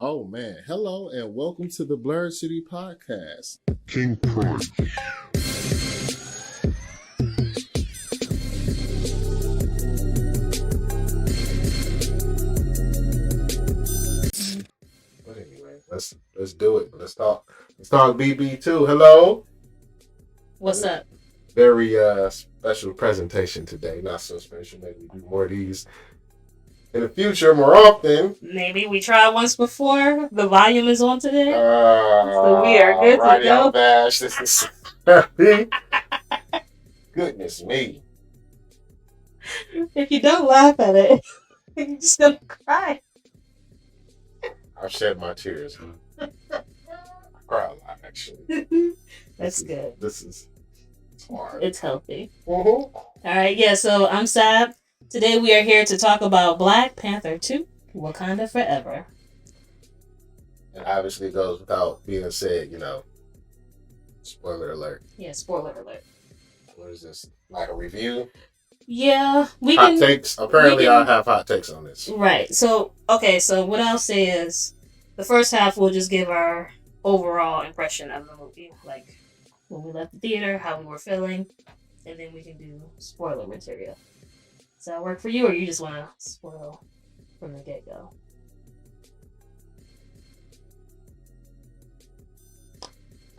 Oh man, hello and welcome to the Blurred City Podcast. King Prime. But anyway, let's do it. Let's talk BB2. Hello. What's up? Very special presentation today. Not so special. Maybe we do more of these in the future more often. Maybe we tried once before. The volume is on today. So we are good to go. Bash. This is goodness me. If you don't laugh at it, you're just gonna cry. I've shed my tears. I cry a lot actually. That's good. This is hard. It's healthy. Mm-hmm. All right, yeah. So I'm Sab. Today we are here to talk about Black Panther 2, Wakanda Forever. And obviously goes without being said, spoiler alert. Yeah, spoiler alert. What is this? Like a review? Yeah, hot takes. Apparently, I have hot takes on this. Right. So, okay. So what I'll say is, the first half we'll just give our overall impression of the movie, like when we left the theater, how we were feeling, and then we can do spoiler material. Does that work for you, or you just want to spoil from the get go?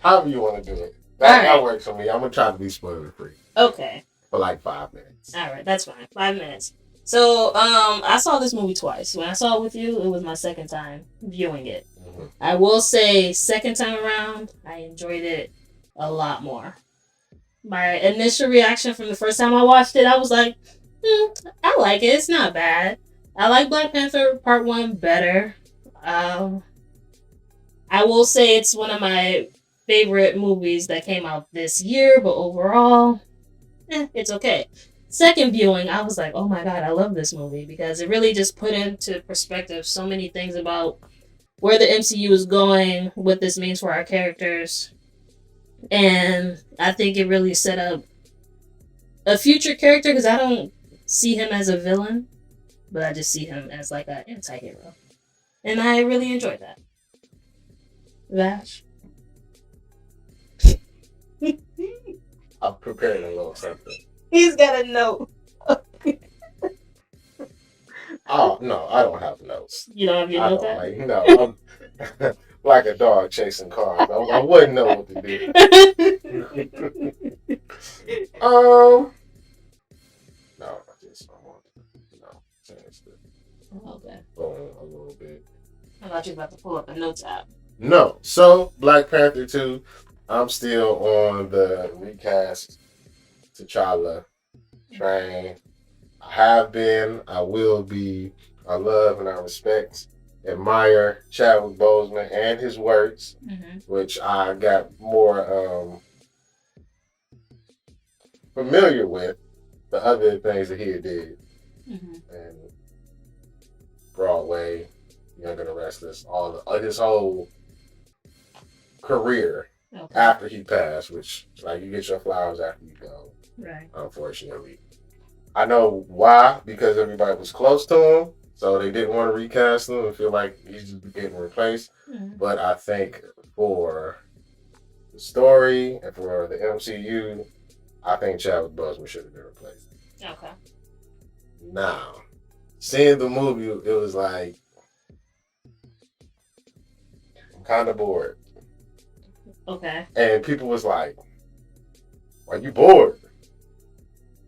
However you want to do it. That works for me. I'm gonna try to be spoiler free. Okay. For like 5 minutes. All right, that's fine. 5 minutes. So, I saw this movie twice. When I saw it with you, it was my second time viewing it. Mm-hmm. I will say, second time around, I enjoyed it a lot more. My initial reaction from the first time I watched it, I was like, I like it. It's not bad. I like Black Panther Part 1 better. I will say it's one of my favorite movies that came out this year, but overall, it's okay. Second viewing, I was like, oh my god, I love this movie because it really just put into perspective so many things about where the MCU is going, what this means for our characters. And I think it really set up a future character because I don't see him as a villain, but I just see him as like an anti-hero. And I really enjoyed that. Vash? I'm preparing a little something. He's got a note. Oh, no, I don't have notes. You don't have your notes out? No, I'm like a dog chasing cars. I wouldn't know what to do. No, I want to change the phone a little bit. I thought you were about to pull up a notes app. No. So, Black Panther 2, I'm still on the recast T'Challa train. I have been, I will be. I love and I respect, admire Chadwick Boseman and his works, which I got more familiar with the other things that he did. And Broadway, Young and the Restless, his whole career after he passed, which like you get your flowers after you go. Right. Unfortunately. I know why, because everybody was close to him, so they didn't want to recast him and feel like he's just getting replaced. But I think for the story and for the MCU, I think Chadwick Boseman should have been replaced. Okay. Now, seeing the movie, it was like, I'm kind of bored. Okay. And people was like, why you bored?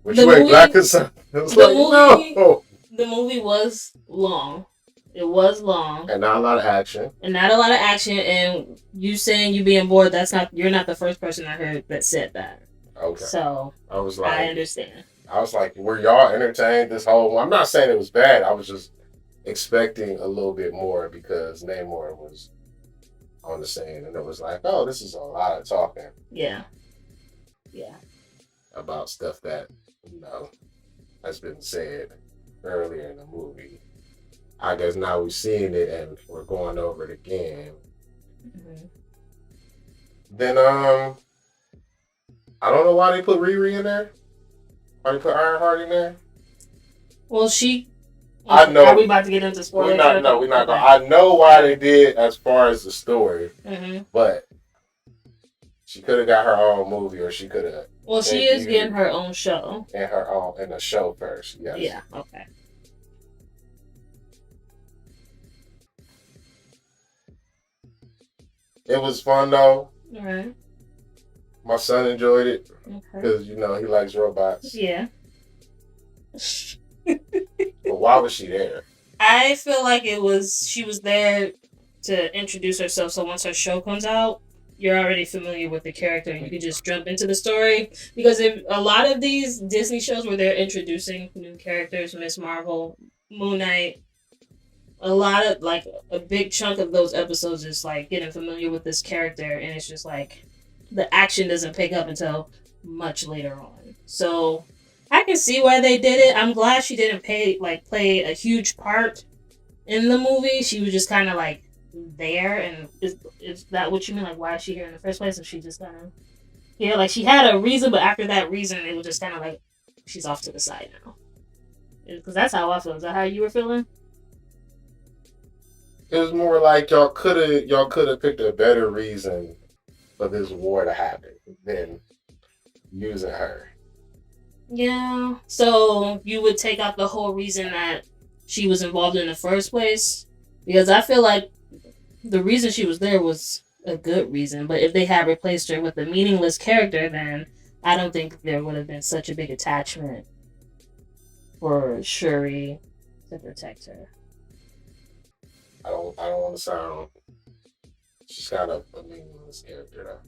But you ain't black or something. It was like, no. The movie was long. It was long. And not a lot of action. And you saying you being bored, you're not the first person I heard that said that. Okay. So I was like, I understand. I was like, were y'all entertained this whole? I'm not saying it was bad. I was just expecting a little bit more because Namor was on the scene, and it was like, oh, this is a lot of talking. Yeah. About stuff that has been said earlier in the movie. I guess now we're seeing it and we're going over it again. Then I don't know why they put Riri in there. Why they put Ironheart in there? Well, she I know. Are we about to get into spoilers? We're not. Okay. I know why they did as far as the story, but she could have got her own movie, or she could have. Well, she is getting her own show. In a show first. Yes. Yeah. Okay. It was fun though. All right. My son enjoyed it because he likes robots. Yeah. But why was she there? I feel like she was there to introduce herself. So once her show comes out, you're already familiar with the character and you can just jump into the story. Because if a lot of these Disney shows where they're introducing new characters, Miss Marvel, Moon Knight, a lot of a big chunk of those episodes is getting familiar with this character, and it's just the action doesn't pick up until much later on. So I can see why they did it. I'm glad she didn't play a huge part in the movie. She was just kind of there. And is that what you mean? Why is she here in the first place? If she just kind of she had a reason, but after that reason, it was just kind of she's off to the side now. Because that's how I feel. Is that how you were feeling? It was more like y'all could have picked a better reason for this war to happen than using her. Yeah. So you would take out the whole reason that she was involved in the first place? Because I feel like the reason she was there was a good reason. But if they had replaced her with a meaningless character, then I don't think there would have been such a big attachment for Shuri to protect her. I don't want to sound. She's got a meaningless character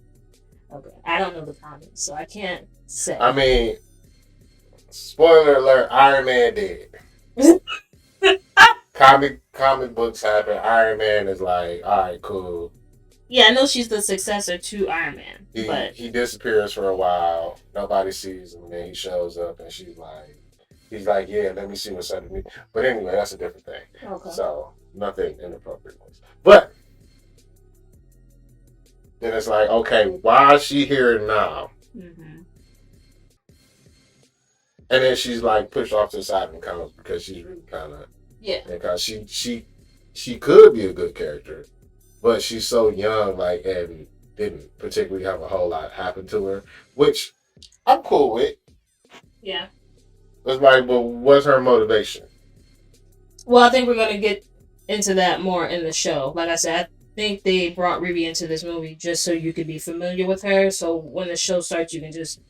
though. Okay, I don't know the comics, so I can't say. I mean, spoiler alert: Iron Man dead. comic books happen. Iron Man is all right, cool. Yeah, I know she's the successor to Iron Man, but he disappears for a while. Nobody sees him, and then he shows up, and he's like, yeah, let me see what's underneath. But anyway, that's a different thing. Okay. So nothing inappropriate. But then it's okay, why is she here now? Mm-hmm. And then she's pushed off to the side and comes because she's really kind of because she could be a good character, but she's so young and didn't particularly have a whole lot happen to her, which I'm cool with. Yeah. It's but what's her motivation? Well, I think we're gonna get into that more in the show. Like I said, I think they brought Riri into this movie just so you could be familiar with her. So when the show starts, you can just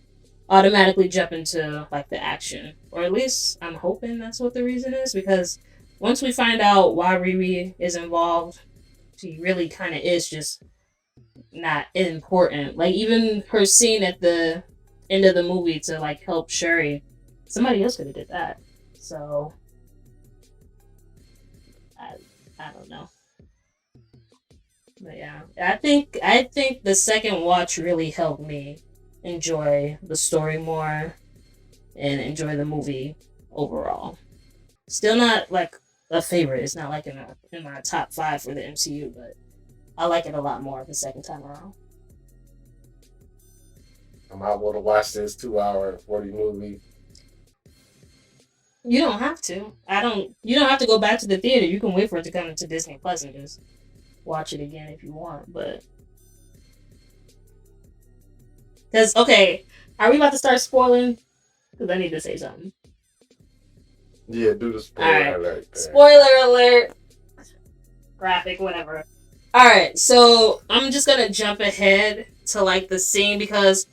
automatically jump into the action, or at least I'm hoping that's what the reason is. Because once we find out why Riri is involved, she really kind of is just not important. Even her scene at the end of the movie to help Shuri, somebody else could have did that. So I don't know. But yeah, I think the second watch really helped me enjoy the story more and enjoy the movie overall. Still not a favorite. It's not in my top 5 for the MCU, but I like it a lot more the second time around. I'm able to watch this 2-hour 40 movie. You don't have to. You don't have to go back to the theater. You can wait for it to come into Disney Plus and just watch it again if you want. But because are we about to start spoiling? Because I need to say something. Yeah, do the spoiler alert. Spoiler alert. Graphic, whatever. All right, so I'm just gonna jump ahead to the scene because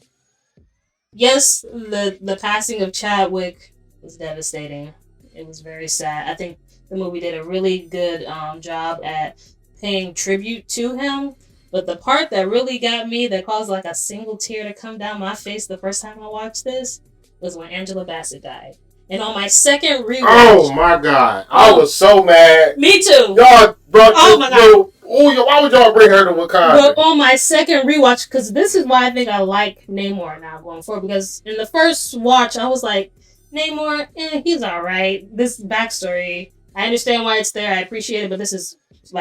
yes, the passing of Chadwick was devastating. It was very sad. I think the movie did a really good job at paying tribute to him. But the part that really got me, that caused a single tear to come down my face the first time I watched this, was when Angela Bassett died. And on my second rewatch... Oh my God. I was so mad. Me too. Y'all brought oh my God. Why would y'all bring her to Wakanda? But on my second rewatch, because this is why I think I like Namor now going forward, because in the first watch, I was like, Namor, he's alright. This backstory, I understand why it's there, I appreciate it, but this is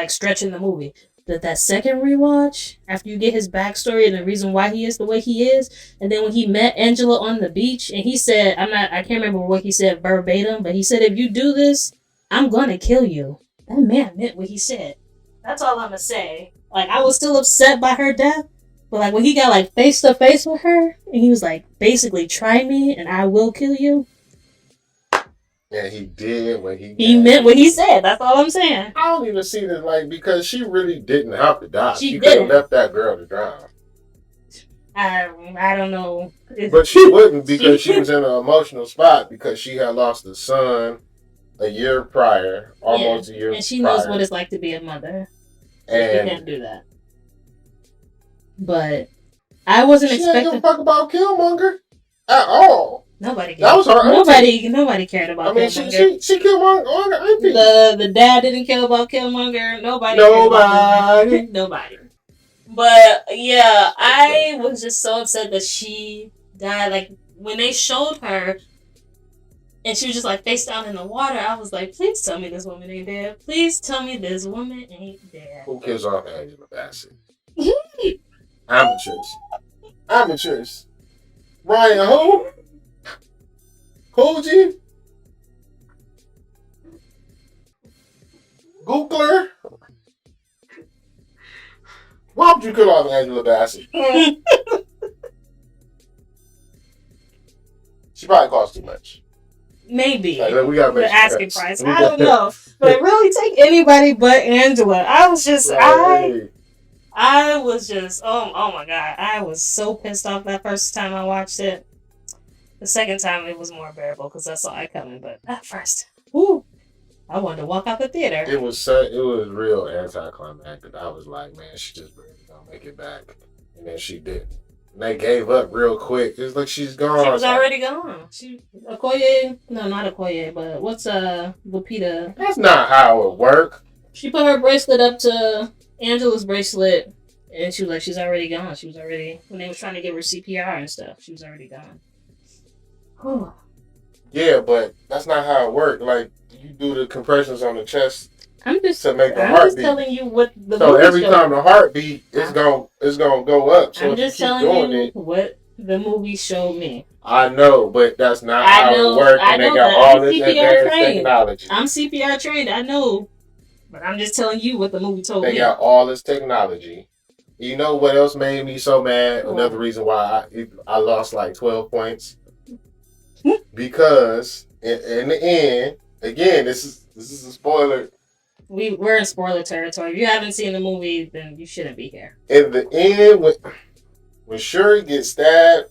stretching the movie. But that second rewatch, after you get his backstory and the reason why he is the way he is, and then when he met Angela on the beach, and he said, I can't remember what he said verbatim, but he said, if you do this, I'm gonna kill you. That man meant what he said. That's all I'm gonna say. Like, I was still upset by her death, but like when he got like face to face with her, and he was like, basically, try me and I will kill you. And he did what he meant what he said. That's all I'm saying. I don't even see that, like, because she really didn't have to die. She could have didn't. left that girl to drown. I don't know. But she wouldn't, because she was in an emotional spot because she had lost a son a year prior, almost a year. And she knows what it's like to be a mother. And she can't do that. But I wasn't expecting. She didn't give a fuck about Killmonger at all. Nobody cared. That was her auntie. Nobody cared about Killmonger. I mean, she Killmonger auntie. The dad didn't care about Killmonger. Nobody. But yeah, I was just so upset that she died. Like when they showed her, and she was just like face down in the water. I was like, please tell me this woman ain't dead. Please tell me this woman ain't dead. Who kills off Angela Bassett? Amateurs. Ryan, who? Koji? Googler? Why would you kill off Angela Bassett? She probably cost too much. Maybe. Like, we gotta make the asking price. I don't know. But really take anybody but Angela. I was just oh my god. I was so pissed off that first time I watched it. The second time it was more bearable because I saw it coming, but that first, I wanted to walk out the theater. It was real anticlimactic. I was like, man, she just barely gonna make it back, and then she didn't. And they gave up real quick. It's like she's gone. She was already gone. Not Okoye, but what's Lupita? That's not how it works. She put her bracelet up to Angela's bracelet, and she was like, she's already gone. She was already, when they was trying to give her CPR and stuff, she was already gone. Yeah, but that's not how it works. Like, you do the compressions on the chest to make the heartbeat. I'm just telling you what the so every time the heartbeat it's gonna go up. So I'm just telling you what the movie showed me. I know, but that's not how it works. And they got all this advanced technology. I'm CPR trained. I know, but I'm just telling you what the movie told me. They got all this technology. You know what else made me so mad? Another reason why I lost like 12 points. Because in the end, again, this is a spoiler. We're in spoiler territory. If you haven't seen the movie, then you shouldn't be here. In the end, when Shuri gets stabbed,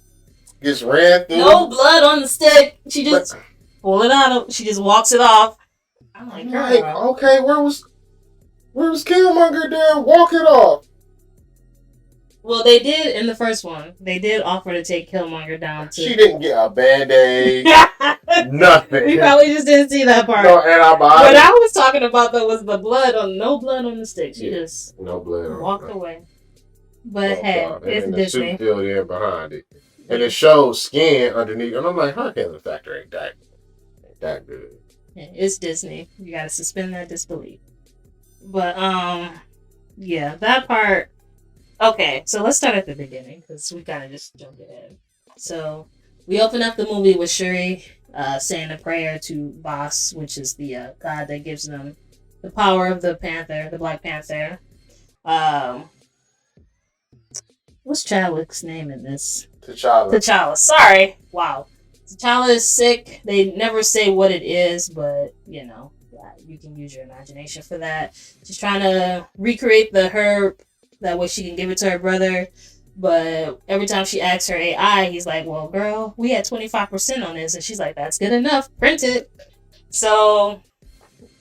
gets ran through. No blood on the stick. She just pull it out. She just walks it off. I'm like, okay, where was Killmonger there? Walk it off. Well, they did in the first one. They did offer to take Killmonger down to. She didn't get a Band-Aid. Nothing. We probably just didn't see that part. No antibiotics. What I was talking about though was the no blood on the stick. She just no blood. Walked away. But hey, it's Disney. The suit filled in behind it, and it shows skin underneath. And I'm like, her healing factor ain't that good. Yeah, it's Disney. You gotta suspend that disbelief. But yeah, that part. Okay, so let's start at the beginning because we kind of just jumped ahead. So we open up the movie with Shuri saying a prayer to Boss, which is the god that gives them the power of the Panther, the Black Panther. What's Chadwick's name in this? T'Challa. Sorry. Wow. T'Challa is sick. They never say what it is, but you know, you can use your imagination for that. She's trying to recreate the herb. That way she can give it to her brother. But every time she asks her AI, he's like, well, girl, we had 25% on this. And she's like, that's good enough. Print it. So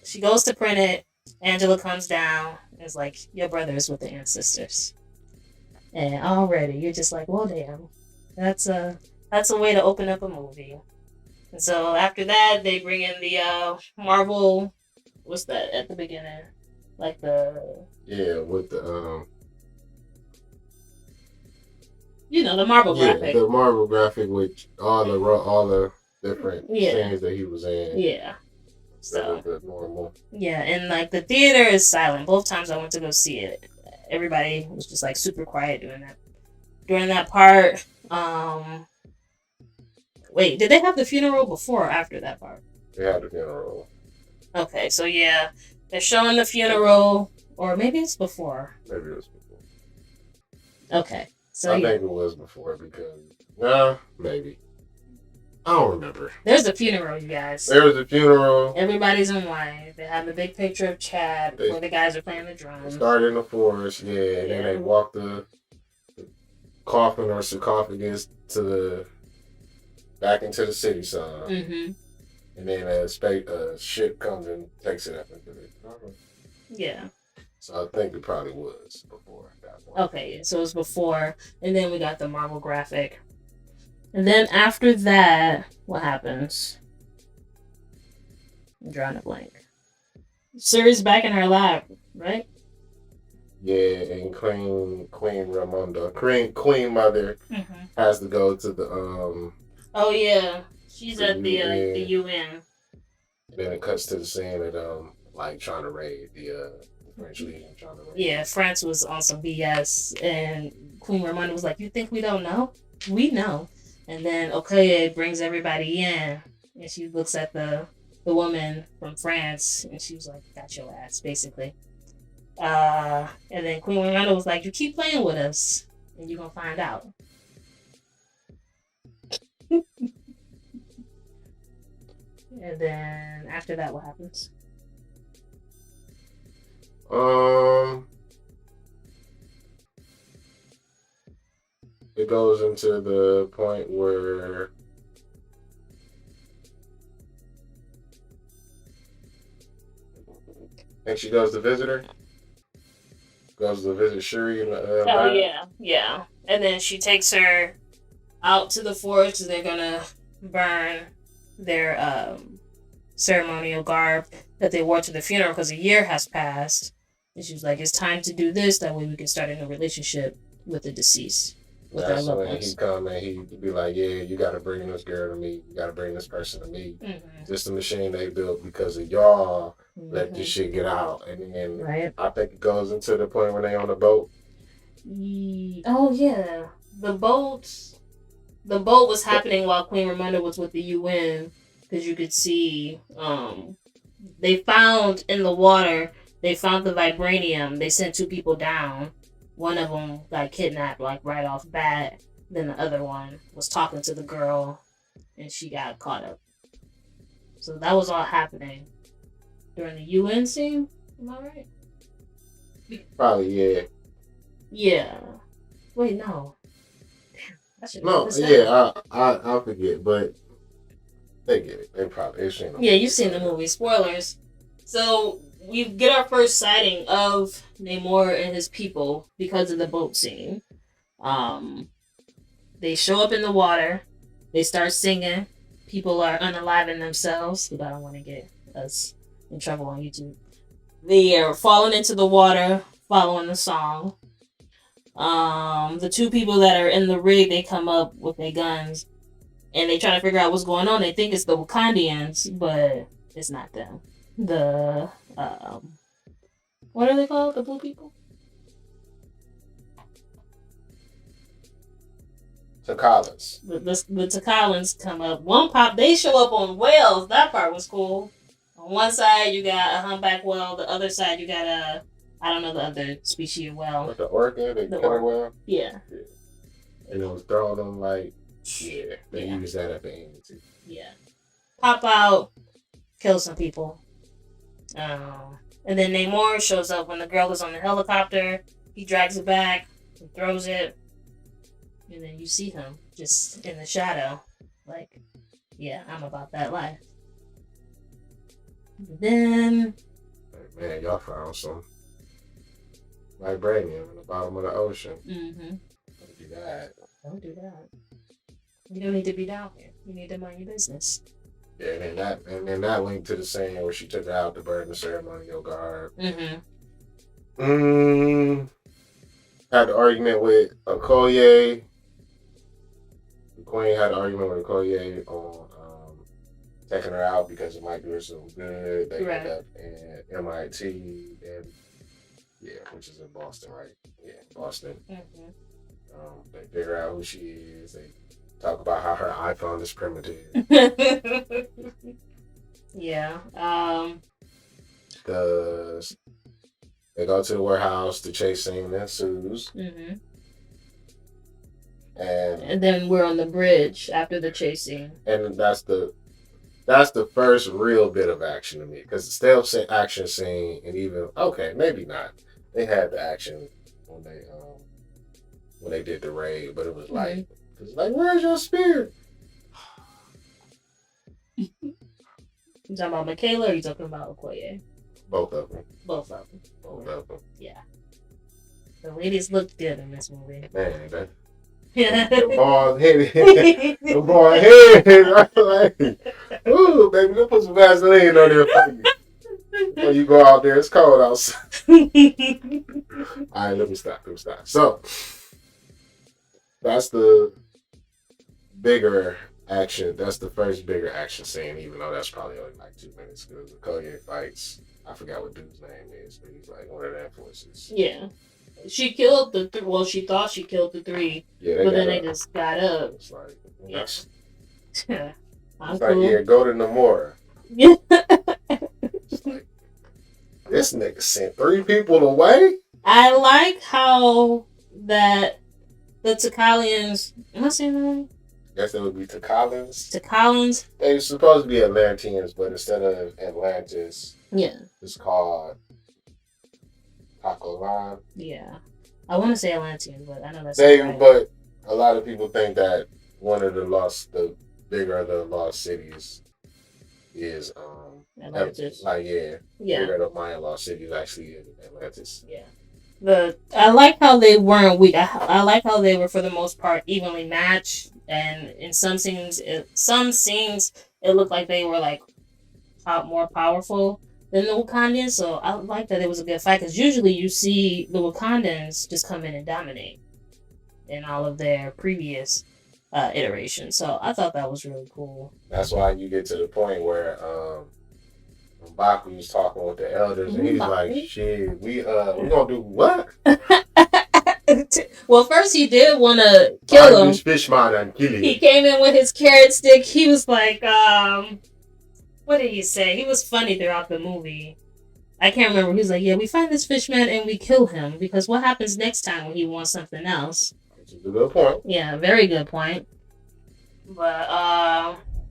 she goes to print it. Angela comes down and is like, your brother is with the ancestors. And already you're just like, well, damn. That's a way to open up a movie. And so after that, they bring in the Marvel, what's that at the beginning? Like the... Yeah, with the... You know, the Marvel graphic. The Marvel graphic with all the different scenes that he was in. Yeah. So normal. Yeah, and like the theater is silent. Both times I went to go see it, everybody was just like super quiet during that part. Wait, did they have the funeral before or after that part? They had the funeral. Okay, so yeah, they're showing the funeral, or maybe it's before. Maybe it was before. Okay, so I yeah, think it was before because maybe. I don't remember. there's a funeral, you guys. There was a funeral. Everybody's in white. They have the big picture of Chad where the guys are playing the They drums. started in the forest, and then they walked the coffin or sarcophagus back into the city side. Mm-hmm. And then a ship comes and takes it up into the. Yeah. So I think it probably was before that point. Okay, yeah, so it was before, and then we got the Marvel graphic. And then after that, what happens? I'm drawing a blank. Suri's back in her lab, right? Yeah, and Queen Ramonda, Queen Mother, has to go to the Oh yeah, she's at the UN. And then it cuts to the scene of like trying to raid the French Legion. Yeah, France was on some BS, and Queen Ramonda was like, "You think we don't know? We know." And then Okoye brings everybody in, and she looks at the woman from France, and she was like, "Got your ass," basically. And then Queen Ramonda was like, "You keep playing with us, and you're gonna find out." And then after that, what happens? It goes into the point where I think she goes to visit her. Goes to visit Shuri. Yeah. And then she takes her out to the forest. They're gonna burn their ceremonial garb that they wore to the funeral because a year has passed. And she was like, "It's time to do this. That way we can start a new relationship with the deceased." That's when he come and he be like, "Yeah, you got to bring this girl to me. You got to bring this person to me. This the machine they built because of y'all. Let this shit get out." And then I think it goes into the point when they on the boat. Oh yeah, the boat was happening while Queen Ramonda was with the UN because you could see they found in the water. They found the vibranium. They sent 2 people down. One of them got kidnapped, like, right off bat. Then the other one was talking to the girl, and she got caught up. So that was all happening during the UN scene. Am I right? Probably, yeah. Yeah. Wait, no. No, yeah, I forget, but they get it. They've seen it. Yeah, you've seen the movie. Spoilers. So we get our first sighting of Namor and his people because of the boat scene. They show up in the water. They start singing. People are unaliving themselves. But I don't want to get us in trouble on YouTube. They are falling into the water, following the song. The 2 people that are in the rig, they come up with their guns, and they try to figure out what's going on. They think it's the Wakandians, but it's not them. The what are they called? The blue people? T'Challans. The T'Challans come up. One pop, they show up on whales. That part was cool. On one side, you got a humpback whale. The other side, you got I don't know the other species of whale. Like the orca, the killer whale? Yeah. And it was throwing them like, they used that at the end too. Yeah. Pop out, kill some people. And then Namor shows up when the girl is on the helicopter. He drags it back and throws it. And then you see him just in the shadow. Like, yeah, I'm about that life. And then... Man, y'all found some vibranium in the bottom of the ocean. Mm-hmm. Don't do that. Don't do that. You don't need to be down here. You need to mind your business. Yeah, and then that linked to the scene where she took her out to burn the ceremonial garb. Had the argument with Okoye. The Queen had an argument with Okoye on taking her out because it might do her some good. They end up in MIT, and which is in Boston, right? Yeah, Boston. They figure out who she is. They talk about how her iPhone is primitive. Yeah. the they go to the warehouse. The chase scene ensues, and then we're on the bridge after the chase scene. And that's the first real bit of action to me, because the stealth action scene, and even okay, maybe not. They had the action when they did the raid, but it was like where's your spear? You talking about Michaela or you talking about Okoye? Both of them. Both of them. Both of them. Yeah. The ladies looked good in this movie. Man, that. The bald headed. The bald headed. Like, ooh, baby, let's put some Vaseline on there for you. When you go out there, it's cold outside. Alright, let me stop. So, that's the bigger action. That's the first bigger action scene, even though that's probably only like 2 minutes, because the Koye fights. I forgot what dude's name is, but he's like one of the influences. Yeah. She killed the well, she thought she killed the 3. Yeah, but then they just got up. It's like, yes. Yeah. It's like, yeah, go to Namora. Yeah. It's like, this nigga sent 3 people away? I like how that the Takalians, am I saying that right? I guess it would be Takalans. Takalans? They're supposed to be Atlanteans, but instead of Atlantis, it's called Tacolan. Yeah. I want to say Atlantean, but I know that's right. But a lot of people think that one of the bigger of the lost cities is Atlantis. Bigger of the Mayan lost cities actually in Atlantis. Yeah. I like how they weren't weak. I like how they were for the most part evenly matched, and in some scenes it looked like they were like more powerful than the Wakandans. So I like that it was a good fight, because usually you see the Wakandans just come in and dominate in all of their previous iterations. So I thought that was really cool. That's why you get to the point where M'Baku was talking with the elders, and he's like, "Shit, we gonna do what?" Well, first he did want to kill him. Fishman and kill him. He came in with his carrot stick. He was like, what did he say? He was funny throughout the movie. I can't remember. He was like, yeah, we find this fishman and we kill him, because what happens next time when he wants something else? That's a good point. Yeah, very good point. But,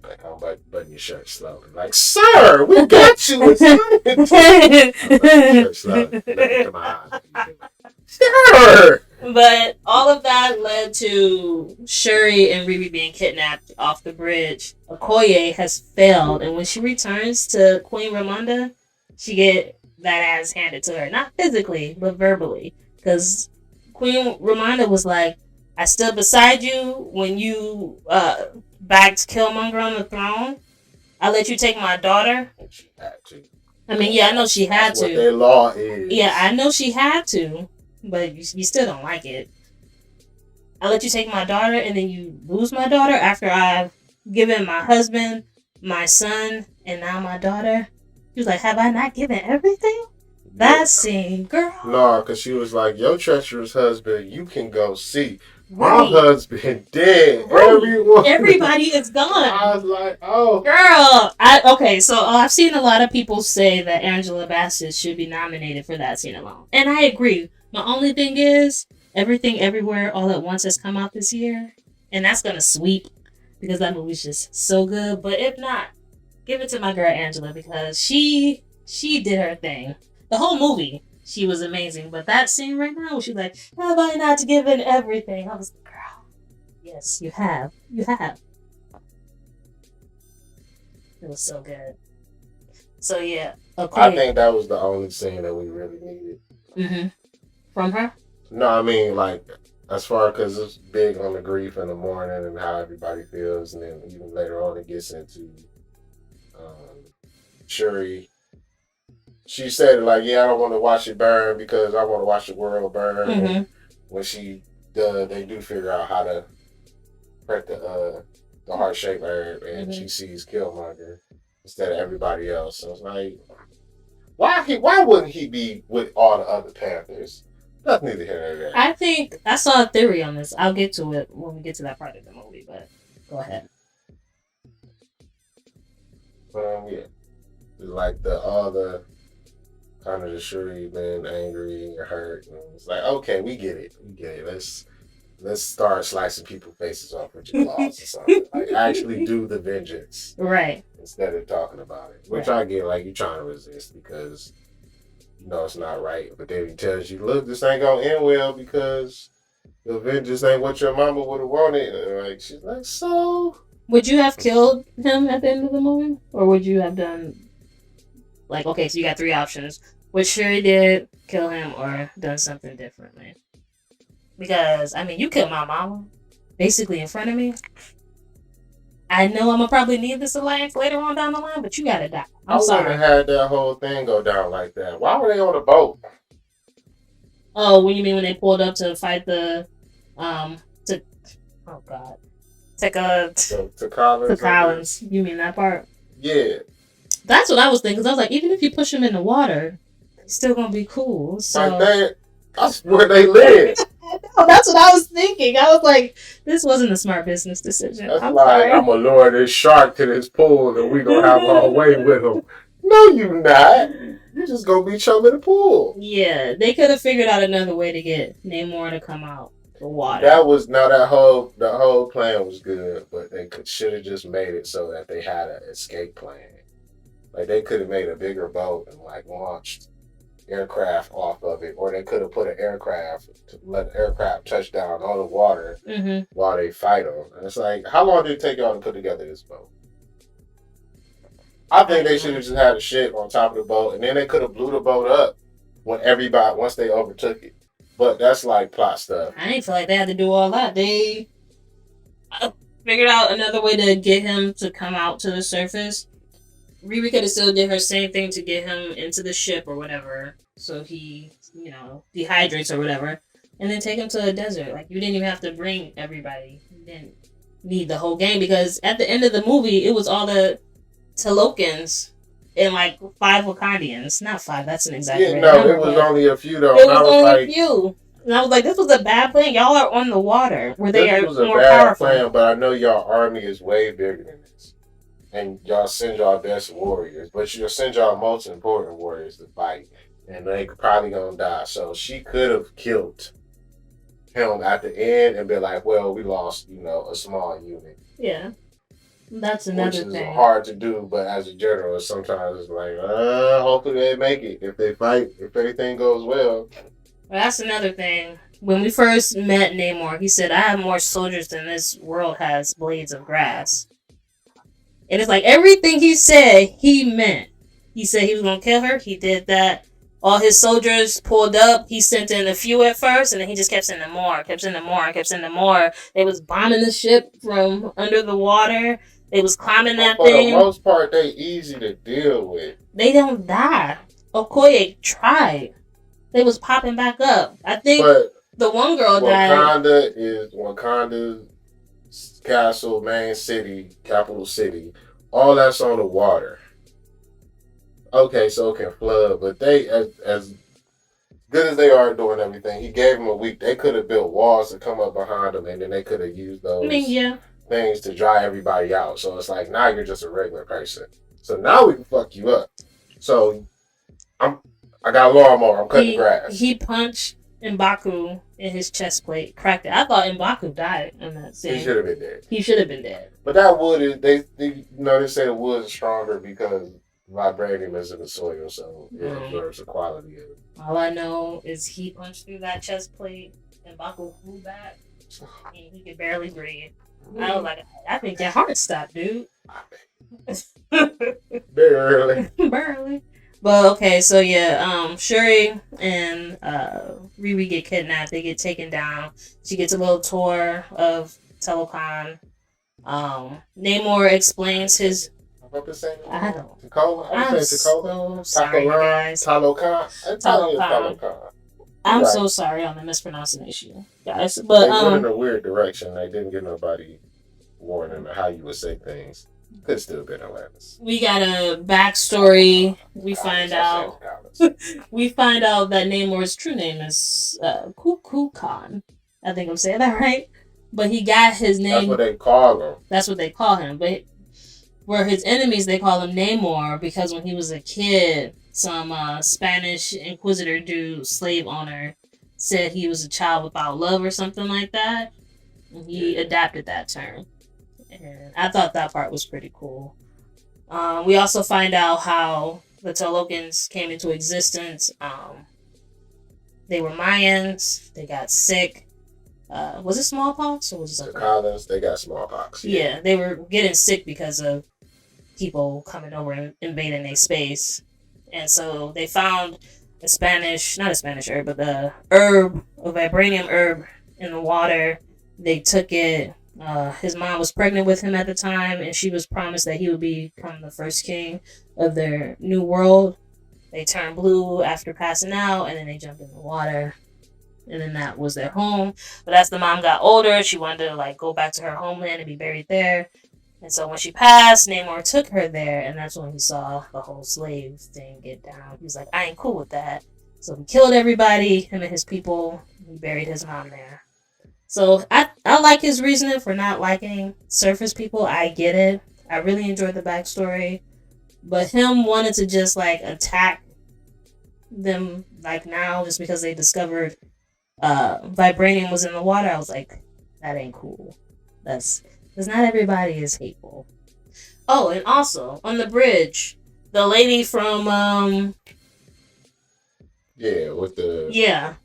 like, how about button your shirt slowly? Like, sir, we got you. Sure. But all of that led to Shuri and Riri being kidnapped off the bridge. Okoye has failed, and when she returns to Queen Ramonda, she get that ass handed to her. Not physically, but verbally. Because Queen Ramonda was like, I stood beside you when you backed Killmonger on the throne. I let you take my daughter. She had to. I mean, yeah, I know she had to. What their law is. Yeah, I know she had to. But you still don't like it. I let you take my daughter, and then you lose my daughter after I've given my husband, my son, and now my daughter. She was like, have I not given everything? That scene, girl. No, because she was like, your treacherous husband, you can go see. My husband dead. Right. Everybody is gone. I was like, oh. Girl. Okay, so I've seen a lot of people say that Angela Bassett should be nominated for that scene alone. And I agree. My only thing is, Everything Everywhere All at Once has come out this year, and that's gonna sweep, because that movie's just so good. But if not, give it to my girl Angela, because she did her thing. The whole movie, she was amazing. But that scene right now, where she's like, have I not given everything? I was like, girl, yes, you have. You have. It was so good. So yeah, okay. I think that was the only scene that we really needed. Mm-hmm. From her? No, I mean, like, as far, because it's big on the grief in the morning and how everybody feels, and then even later on it gets into Shuri. She said, like, yeah, I don't want to watch it burn because I want to watch the world burn. Mm-hmm. And when they do figure out how to prep the heart-shaped herb, and she sees Killmonger instead of everybody else. So it's like, why wouldn't he be with all the other Panthers? That's neither here nor there. I think I saw a theory on this. I'll get to it when we get to that part of the movie, but go ahead. Yeah. It's like all the kind of the Shuri been angry and hurt. And it's like, okay, we get it. We get it. Let's start slicing people's faces off with your claws or something. Like, actually do the vengeance. Right. Instead of talking about it. Which Right. I get, like, you're trying to resist because you know it's not right. But then he tells you, look, this ain't going to end well because the vengeance ain't what your mama would have wanted. And like, she's like, so. Would you have killed him at the end of the movie? Or would you have done, like, okay, so you got three options. What Shuri did, kill him, or done something differently? Because, I mean, you killed my mama, basically in front of me. I know I'm going to probably need this alliance later on down the line, but you got to die. I'm sorry. I wouldn't have had that whole thing go down like that. Why were they on a boat? Oh, what do you mean when they pulled up to fight the, oh God. To Collins. To Collins. You mean that part? Yeah. That's what I was thinking, because I was like, even if you push him in the water, he's still going to be cool. So that's where they live. That's what I was thinking. I was like, this wasn't a smart business decision. That's I'm like, sorry. I'm going to lure this shark to this pool and we going to have our way with him. No, you not. You just going to be chum in the pool. Yeah, they could have figured out another way to get Namor to come out the water. The whole plan was good, but they should have just made it so that they had an escape plan. Like, they could have made a bigger boat and, like, launched aircraft off of it, or they could have put an aircraft to let the aircraft touch down on the water while they fight them. And it's like, how long did it take y'all to put together this boat? I think they should have just had a ship on top of the boat, and then they could have blew the boat up once they overtook it. But that's like plot stuff. I didn't feel like they had to do all that. They figured out another way to get him to come out to the surface. Riri could have still did her same thing to get him into the ship or whatever, so he, dehydrates or whatever, and then take him to a desert. Like, you didn't even have to bring everybody. You didn't need the whole gang, because at the end of the movie, it was all the Talokans and, like, 5 Wakandians. Not 5, that's an exaggeration. Yeah, no, it was only a few, though. It was only a few. And I was like, this was a bad plan. Y'all are on the water, where they are more powerful. This was a bad plan, but I know y'all army is way bigger than this. And y'all send y'all best warriors, but you'll send y'all most important warriors to fight, and they probably gonna die. So she could have killed him at the end and be like, "Well, we lost, a small unit." Yeah, that's another thing. Which is hard to do, but as a general, sometimes it's like, hopefully they make it. If they fight, if everything goes well. That's another thing. When we first met Namor, he said, "I have more soldiers than this world has blades of grass." And it's like everything he said, he meant. He said he was going to kill her. He did that. All his soldiers pulled up. He sent in a few at first, and then he just kept sending more, kept sending more. They was bombing the ship from under the water. They was climbing that thing. For the most part, they easy to deal with. They don't die. Okoye tried. They was popping back up. I think the one girl died. Wakanda's castle, main city, capital city, all that's on the water. Okay, so it can flood, but they, as good as they are doing everything, he gave them a week. They could have built walls to come up behind them, and then they could have used those things to dry everybody out. So it's like, now you're just a regular person. So now we can fuck you up. So I got a lawnmower. I'm cutting grass. He punched M'Baku in his chest plate, cracked it. I thought M'Baku died in that scene. He should have been dead. He should have been dead. But that wood is, they say the wood is stronger because vibranium is in the soil, so it absorbs the quality of it. All I know is he punched through that chest plate, and M'Baku flew back, and he could barely breathe. I was like, I think your heart stopped, dude. Barely. Barely. But okay, so yeah, Shuri and Riri get kidnapped. They get taken down. She gets a little tour of Talokan. Namor explains his. I don't. I'm so sorry, guys. Talokan. I'm so sorry on the mispronunciation, guys. But they went in a weird direction. They didn't get nobody warning how you would say things. Could still been Atlantis. We got a backstory. We find out that Namor's true name is Kukulkan. I think I'm saying that right. But he got his name. That's what they call him. That's what they call him. But where his enemies, they call him Namor because when he was a kid, some Spanish Inquisitor dude, slave owner, said he was a child without love or something like that. And he adapted that term. And I thought that part was pretty cool. We also find out how the Tolokans came into existence. They were Mayans. They got sick. Was it smallpox or was it something? The colonists, they got smallpox. Yeah, they were getting sick because of people coming over and invading their space. And so they found not a Spanish herb, but the herb, a vibranium herb in the water. They took it. His mom was pregnant with him at the time, and she was promised that he would become the first king of their new world. They turned blue after passing out, and then they jumped in the water. And then that was their home. But as the mom got older, she wanted to go back to her homeland and be buried there. And so when she passed, Namor took her there, and that's when he saw the whole slave thing get down. He was like, I ain't cool with that. So he killed everybody, him and his people. He buried his mom there. So I like his reasoning for not liking surface people. I get it. I really enjoyed the backstory. But him wanting to just attack them now just because they discovered vibranium was in the water, I was like, that ain't cool. Because not everybody is hateful. Oh, and also on the bridge, the lady from with the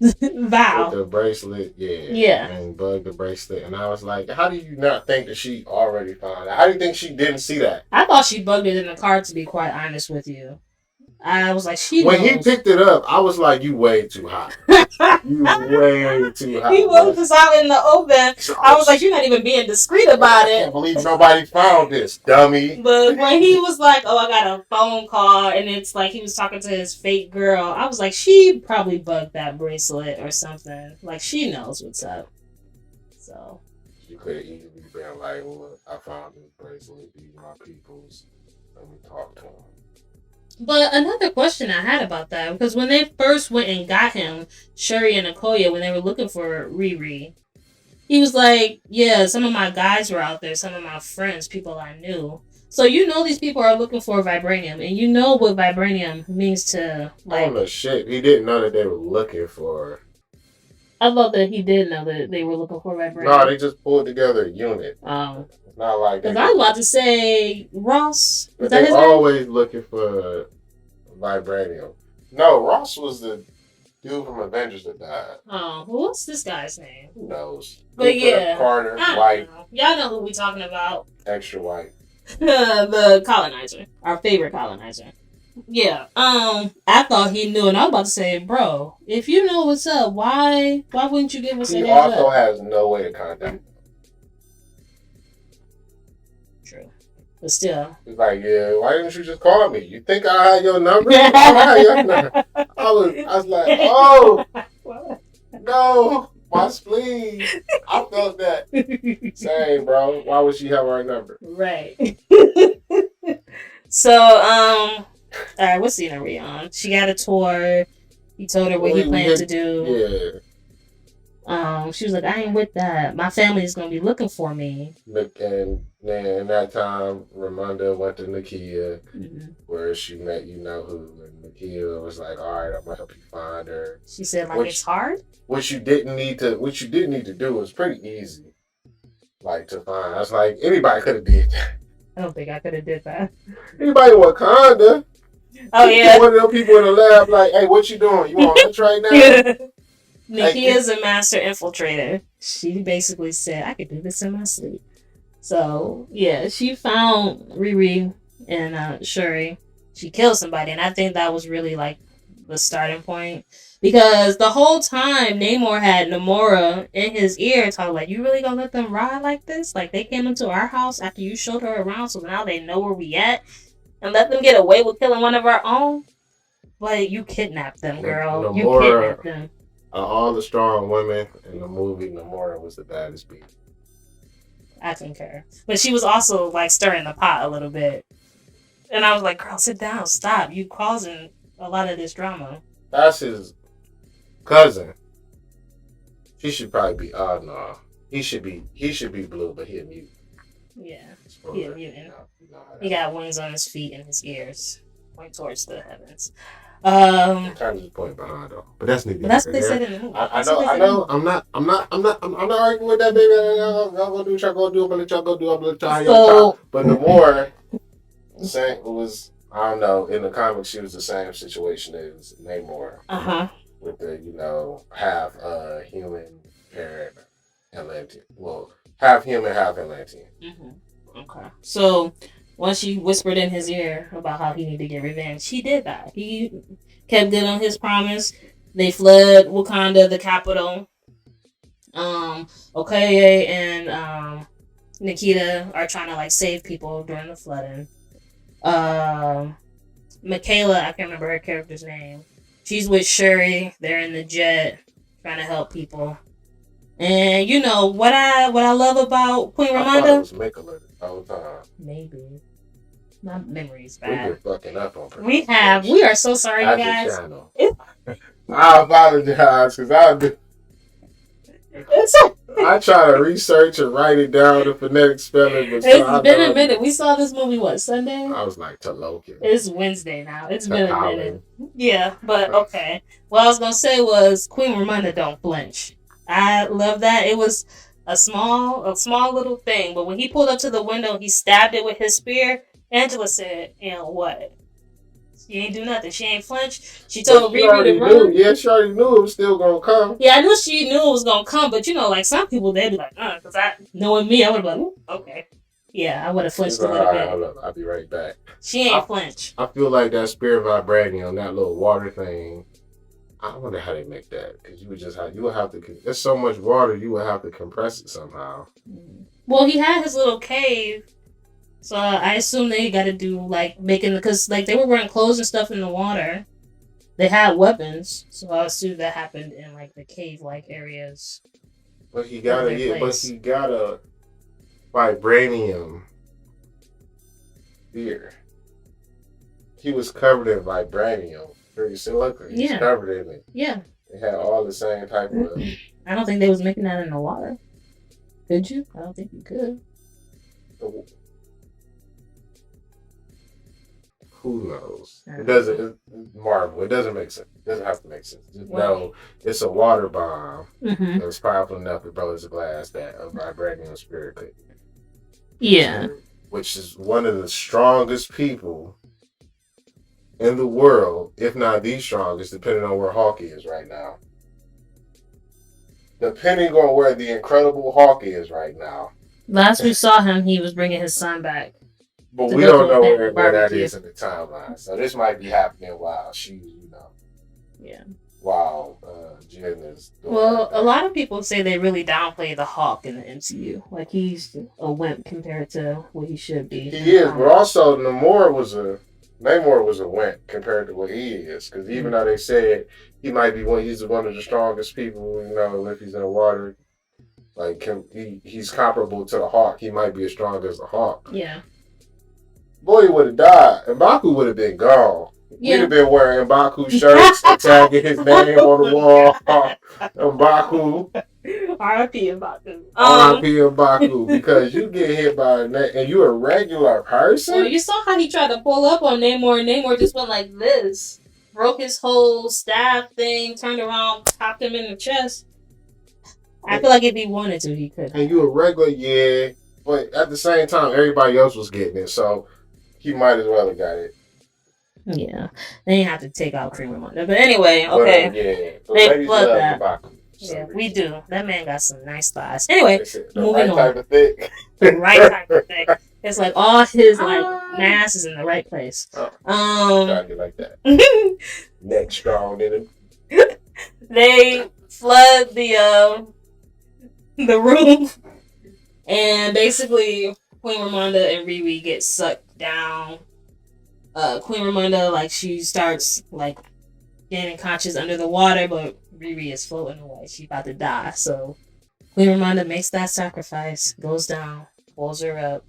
Val. With the bracelet, and Bug the bracelet, and I was like, how do you not think that she already found it? How do you think she didn't see that? I thought she bugged it in the car, to be quite honest with you. I was like, when he picked it up, I was like, you way too hot. You way too hot. He was just out in the open. I was like, you're not even being discreet about it. I can't believe nobody found this, dummy. But when he was like, oh, I got a phone call, and it's like he was talking to his fake girl, I was like, she probably bugged that bracelet or something. Like, she knows what's up. So. She could have easily been like, look, I found this bracelet. These are my peoples. Let me talk to them. But another question I had about that, because when they first went and got him, Shuri and Okoye, when they were looking for Riri, he was like, yeah, some of my guys were out there, some of my friends, people I knew. So you know these people are looking for vibranium, and you know what vibranium means to, Oh, no shit. He didn't know that they were looking for... I thought that he did know that they were looking for vibranium. No, they just pulled together a unit. It's not like that. Because I was about to say Ross. But they're always looking for vibranium. No, Ross was the dude from Avengers that died. Oh, well, what's this guy's name? Who knows? But yeah. Carter, white. Y'all know who we talking about. Extra white. The colonizer. Our favorite colonizer. Yeah. I thought he knew, and I was about to say, bro, if you know what's up, why wouldn't you give us a heads up? He also has no way to contact him. True. But still. He's like, yeah, why didn't you just call me? You think I had your number? I was like, oh, no, my spleen. I felt that. Same, bro. Why would she have our number? Right. So, all right, what scene are we on? She got a tour. He told her what he planned to do. Yeah. She was like, I ain't with that. My family is going to be looking for me. And then that time, Ramonda went to Nakia, where she met you-know-who. And Nakia was like, all right, I'm going to help you find her. She said, it's hard? What you didn't need to do was pretty easy. To find. I was like, anybody could have did that. I don't think I could have did that. Anybody in Wakanda? Oh, yeah. One of them people in the lab, like, hey, what you doing? You on lunch right now? Nakia's a master infiltrator. She basically said, I could do this in my sleep. So, yeah, she found Riri and Shuri. She killed somebody, and I think that was really, the starting point. Because the whole time, Namor had Namora in his ear talking you really gonna let them ride like this? They came into our house after you showed her around, so now they know where we at? And let them get away with killing one of our own? But you kidnapped them, girl. You kidnapped them. All the strong women in the movie, Namora was the baddest beat. I concur. But she was also, stirring the pot a little bit. And I was like, girl, sit down. Stop. You causing a lot of this drama. That's his cousin. She should probably be, no. He should be blue, but he a mutant. Yeah, he a mutant. He got wings on his feet and his ears. point towards the heavens. I'm trying to just point behind though, but that's neither. But that's what they said in the movie. I know. I'm not arguing with that, baby. I'm gonna do what y'all gonna do. I'm gonna let y'all go do. I'm gonna let y'all have your time. But the more saying it was, I don't know. In the comics, she was the same situation as Namor. With the half human parent Atlantean. Well, half human, half Atlantean. Okay. So once she whispered in his ear about how he needed to get revenge, he did that. He kept good on his promise. They fled Wakanda, the capital. Okoye and Nikita are trying to like save people during the flooding. Michaela, I can't remember her character's name. She's with Shuri. They're in the jet trying to help people. And you know what I love about Queen Ramonda? I thought it was Michaela the whole time. Maybe. My memory's bad. We've been fucking up on purpose. We are so sorry, you guys. I apologize because I try to research and write it down, the phonetic spelling. But it's been a minute. We saw this movie, what, Sunday? I was like, Talokin. It's Wednesday now. It's been a minute. Yeah, but okay. What I was going to say was Queen Ramonda don't flinch. I love that. It was a small little thing, but when he pulled up to the window, he stabbed it with his spear. Angela said, "And what? She ain't do nothing. She ain't flinch." She told Riri to run. Yeah, she already knew it was still gonna come. Yeah, I knew she knew it was gonna come, but like some people, they'd be like, because knowing me, I would have been like, okay. Yeah, I would have flinched a little bit. Hold up, I'll be right back. She ain't flinch. I feel like that spirit vibranium, that little water thing. I wonder how they make that, because you would have to. There's so much water, you would have to compress it somehow. Well, he had his little cave. So I assume they got to do like because like they were wearing clothes and stuff in the water. They had weapons, so I assume that happened in like the cave-like areas. But he got a vibranium spear. He was covered in vibranium. He's covered in it. Yeah. They had all the same type of. I don't think they was making that in the water. Could you? I don't think you could. Who knows? It doesn't. It's Marvel. It doesn't make sense. It doesn't have to make sense. Just know it's a water bomb that's powerful enough to blow his glass that a vibranium spirit could. Yeah. Which is one of the strongest people in the world, if not the strongest, depending on where Hawk is right now. Depending on where the Incredible Hulk is right now. Last we saw him, he was bringing his son back. But we don't know where that is in the timeline. So this might be happening while while Jen is doing a lot of people say they really downplay the Hulk in the MCU. Like he's a wimp compared to what he should be. He is, but also Namor was a wimp compared to what he is. Because even though they said he's one of the strongest people, if he's in the water, like he's comparable to the Hawk. He might be as strong as the Hawk. Yeah. Boy, he would have died. M'Baku would have been gone. Yeah. We'd have been wearing M'Baku shirts and tagging his name on the wall. M'Baku. R.I.P. M'Baku. R.I.P. M'Baku. Because you get hit by and you're a regular person. Well, you saw how he tried to pull up on Namor, and Namor just went like this. Broke his whole staff thing, turned around, popped him in the chest. I feel like if he wanted to, he could. And you a regular, yeah. But at the same time, everybody else was getting it, so he might as well have got it. Yeah. They didn't have to take out Queen Ramonda. But anyway, okay. So they flood that. Yeah, we do. That man got some nice thighs. Anyway, moving on. Type of thick. The right type of thick. It's like all his mass is in the right place. Trying to get like that. Neck strong in him. They flood the room, and basically Queen Ramonda and Riri get sucked down. Queen Ramonda, she starts getting conscious under the water, but Riri is floating away. She's about to die. So Queen Ramonda makes that sacrifice, goes down, pulls her up.